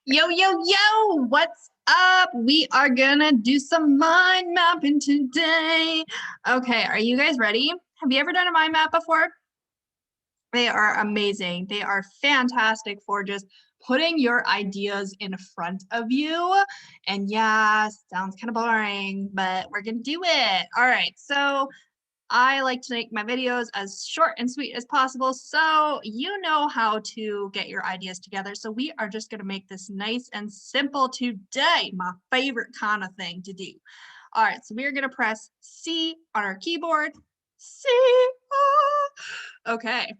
Yo, yo, yo, what's up? We are gonna do some mind mapping today. Okay, are you guys ready? Have you ever done a mind map before? They are amazing. They are fantastic for just putting your ideas in front of you. And yeah, sounds kind of boring, but we're gonna do it. All right, so I like to make my videos as short and sweet as possible, so you know how to get your ideas together. So we are just gonna make this nice and simple today, my favorite kind of thing to do. All right, so we're gonna press C on our keyboard. C, okay.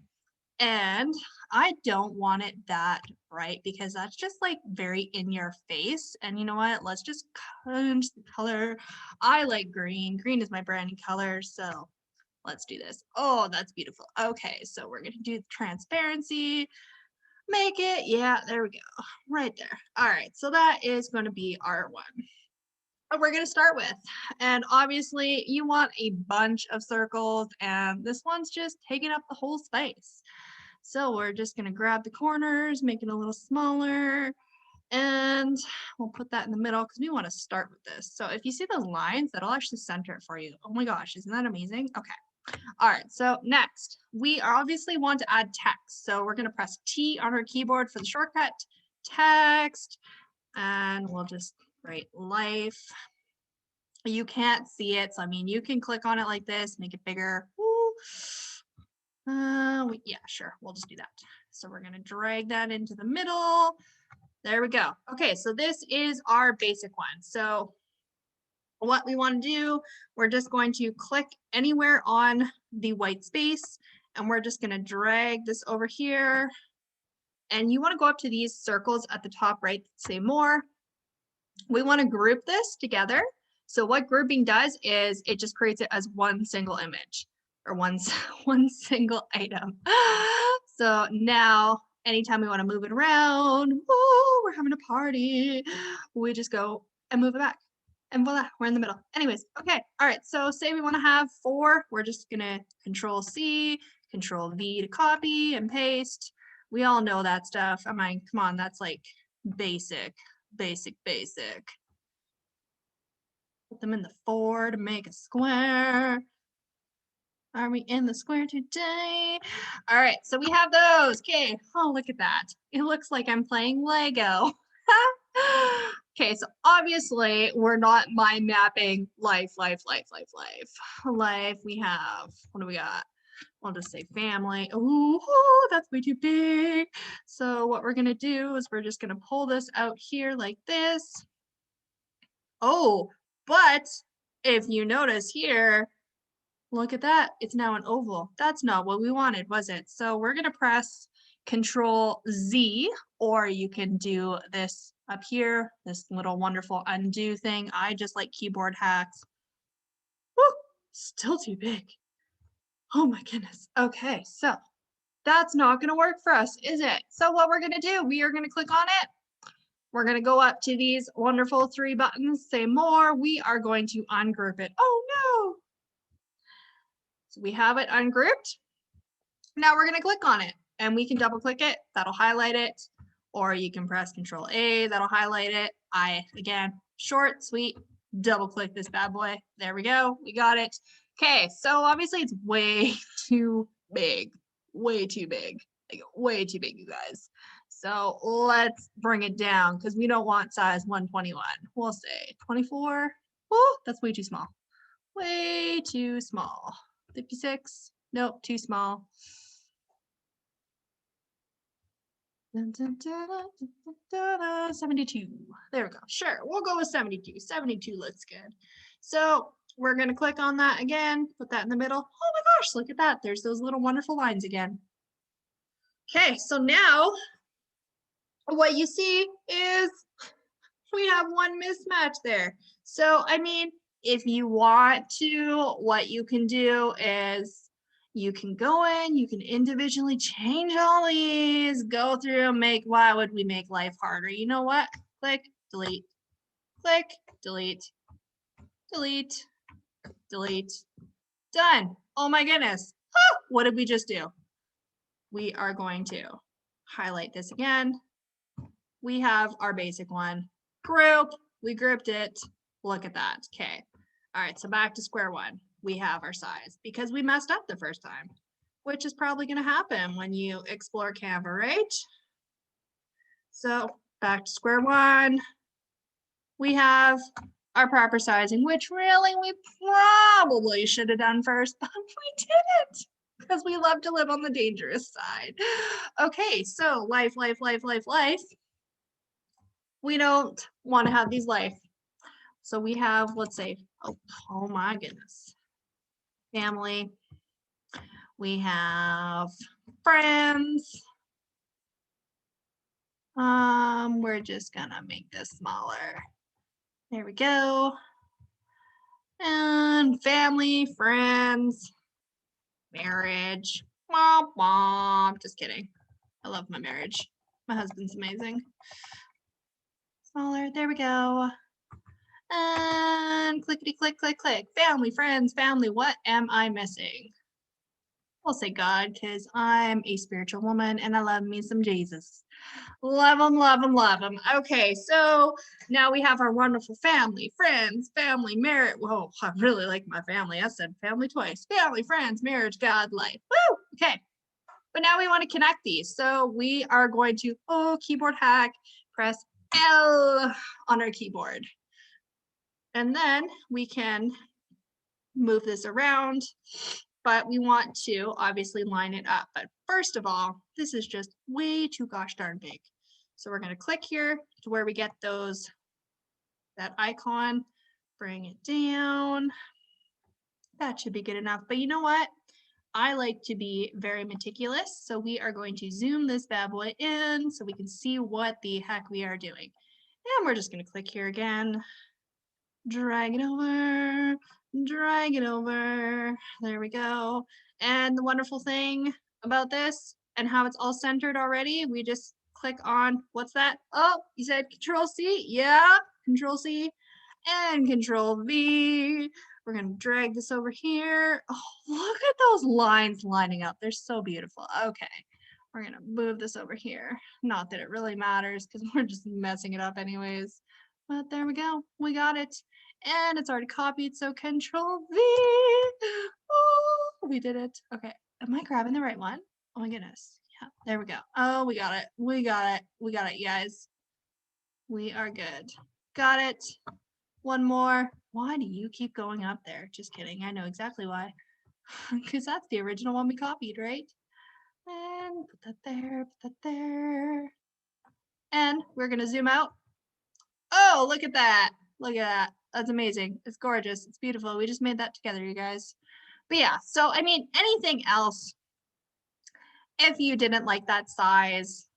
And I don't want it that bright because that's just like very in your face. And you know what? Let's just change the color. I like green. Green is my brand color, so let's do this. Oh, that's beautiful. Okay, so we're gonna do transparency, make it, yeah, there we go, right there. All right, so that is gonna be our one. We're gonna start with, and obviously you want a bunch of circles, and this one's just taking up the whole space. So we're just gonna grab the corners, make it a little smaller, and we'll put that in the middle because we want to start with this. So if you see those lines, that'll actually center it for you. Oh my gosh, isn't that amazing? Okay. All right, so next, we obviously want to add text. So we're gonna press T on our keyboard for the shortcut, text, and we'll just write life. You can't see it, so I mean, you can click on it like this, make it bigger. Woo. Yeah, sure, we'll just do that. So we're gonna drag that into the middle. There we go. Okay, so this is our basic one. So what we want to do, we're just going to click anywhere on the white space, and we're just going to drag this over here. And you want to go up to these circles at the top right that say more. We want to group this together. So what grouping does is it just creates it as one single image or one single item. So now anytime we want to move it around, woo, we're having a party, we just go and move it back. And voila, we're in the middle. Anyways, okay, all right, so say we want to have 4, we're just gonna Control C, Control V to copy and paste. We all know that stuff. I mean, come on, that's like basic. Put them in the 4 to make a square. Are we in the square today? All right, so we have those. Okay, oh, look at that. It looks like I'm playing Lego. Okay, so obviously we're not mind mapping life. Life, we have, what do we got? I'll just say family. Ooh, that's way too big. So what we're gonna do is we're just gonna pull this out here like this. Oh, but if you notice here, look at that, it's now an oval. That's not what we wanted, was it? So we're gonna press Control Z, or you can do this up here, this little wonderful undo thing. I just like keyboard hacks. Woo, still too big. Oh my goodness. Okay, so that's not gonna work for us, is it? So what we're gonna do, we are gonna click on it. We're gonna go up to these wonderful 3 buttons, say more. We are going to ungroup it. Oh no. So we have it ungrouped. Now we're gonna click on it and we can double click it, that'll highlight it, or you can press Control A, that'll highlight it. Again, short, sweet, double click this bad boy. There we go, we got it. Okay, so obviously it's way too big, way too big, like way too big, you guys. So let's bring it down because we don't want size 121. We'll say 24. Oh, that's way too small. Way too small. 56. Nope, too small. 72. There we go. Sure, we'll go with 72. 72 looks good. So we're going to click on that again, put that in the middle. Oh my gosh, look at that. There's those little wonderful lines again. Okay, so now what you see is we have one mismatch there. So, I mean, if you want to, what you can do is you can go in, you can individually change all these, go through, make, why would we make life harder? You know what? Click, delete, click, delete, delete, delete, done. Oh my goodness. Oh, what did we just do? We are going to highlight this again, we have our basic one. Group, we grouped it. Look at that. Okay. All right, so back to square one. We have our size because we messed up the first time, which is probably going to happen when you explore Canva, right? So back to square one. We have our proper sizing, which really we probably should have done first, but we didn't because we love to live on the dangerous side. Okay, so life. We don't want to have these life. So we have, let's say, oh my goodness, family. We have friends. We're just gonna make this smaller. There we go. And family, friends, marriage. Womp womp. Just kidding. I love my marriage. My husband's amazing. Smaller. There we go. And clickety click, click, click. Family, friends, family. What am I missing? I'll say God because I'm a spiritual woman and I love me some Jesus. Love them, love them, love them. Okay, so now we have our wonderful family, friends, family, marriage. Whoa, I really like my family. I said family twice. Family, friends, marriage, God, life. Woo! Okay, but now we want to connect these. So we are going to, keyboard hack, press L on our keyboard. And then we can move this around, but we want to obviously line it up. But first of all, this is just way too gosh darn big. So we're going to click here to where we get that icon, bring it down. That should be good enough. But you know what? I like to be very meticulous. So we are going to zoom this bad boy in so we can see what the heck we are doing. And we're just going to click here again, drag it over, drag it over. There we go. And the wonderful thing about this and how it's all centered already, we just click on, what's that? Oh, you said Control C? Yeah, Control C and Control V. We're going to drag this over here. Oh, look at those lines lining up. They're so beautiful. Okay, we're going to move this over here. Not that it really matters because we're just messing it up anyways. But there we go. We got it. And it's already copied, so Control V. Oh, we did it. Okay, am I grabbing the right one? Oh my goodness. Yeah, there we go. Oh, we got it. We got it. We got it, guys. We are good. Got it. One more. Why do you keep going up there? Just kidding. I know exactly why. Because that's the original one we copied, right? And put that there, put that there. And we're going to zoom out. Oh, look at that. Look at that. That's amazing. It's gorgeous. It's beautiful. We just made that together, you guys. But yeah, so I mean, anything else, if you didn't like that size,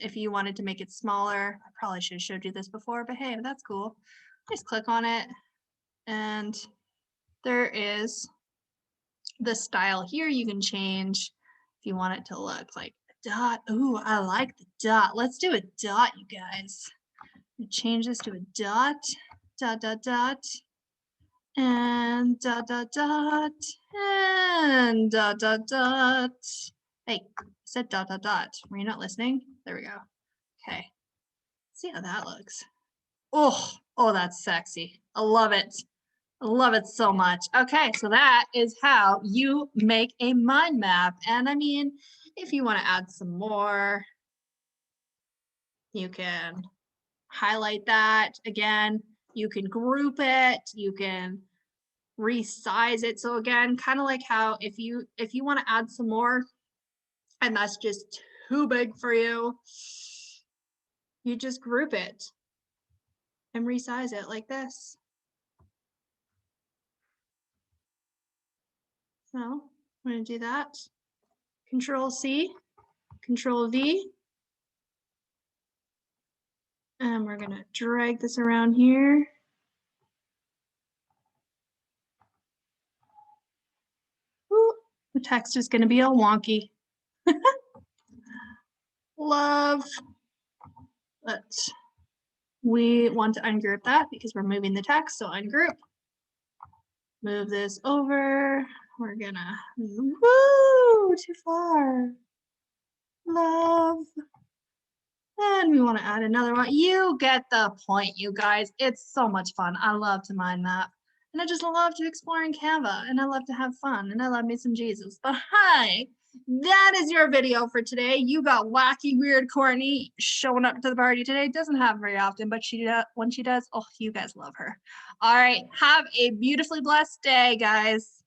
if you wanted to make it smaller, I probably should have showed you this before, but hey, that's cool. Just click on it and there is the style here you can change if you want it to look like a dot. Ooh, I like the dot. Let's do a dot, you guys. Change this to a dot, dot, dot, dot, and dot, dot, dot, and dot, dot, dot. Hey, I said dot, dot, dot. Were you not listening? There we go. Okay. See how that looks. Oh, that's sexy. I love it. I love it so much. Okay, so that is how you make a mind map. And I mean, if you want to add some more, you can highlight that again. You can group it. You can resize it. So again, kind of like how if you want to add some more and that's just too big for you, you just group it and resize it like this. So I'm going to do that. Control C, Control V. And we're going to drag this around here. Ooh, the text is going to be all wonky. Love. But we want to ungroup that because we're moving the text. So ungroup. Move this over. We're going to, woo, too far. Love. And we want to add another one. You get the point, you guys. It's so much fun. I love to mind map. And I just love to explore in Canva. And I love to have fun. And I love me some Jesus. But hi, that is your video for today. You got wacky, weird Courtney showing up to the party today. Doesn't happen very often, but when she does, oh, you guys love her. All right. Have a beautifully blessed day, guys.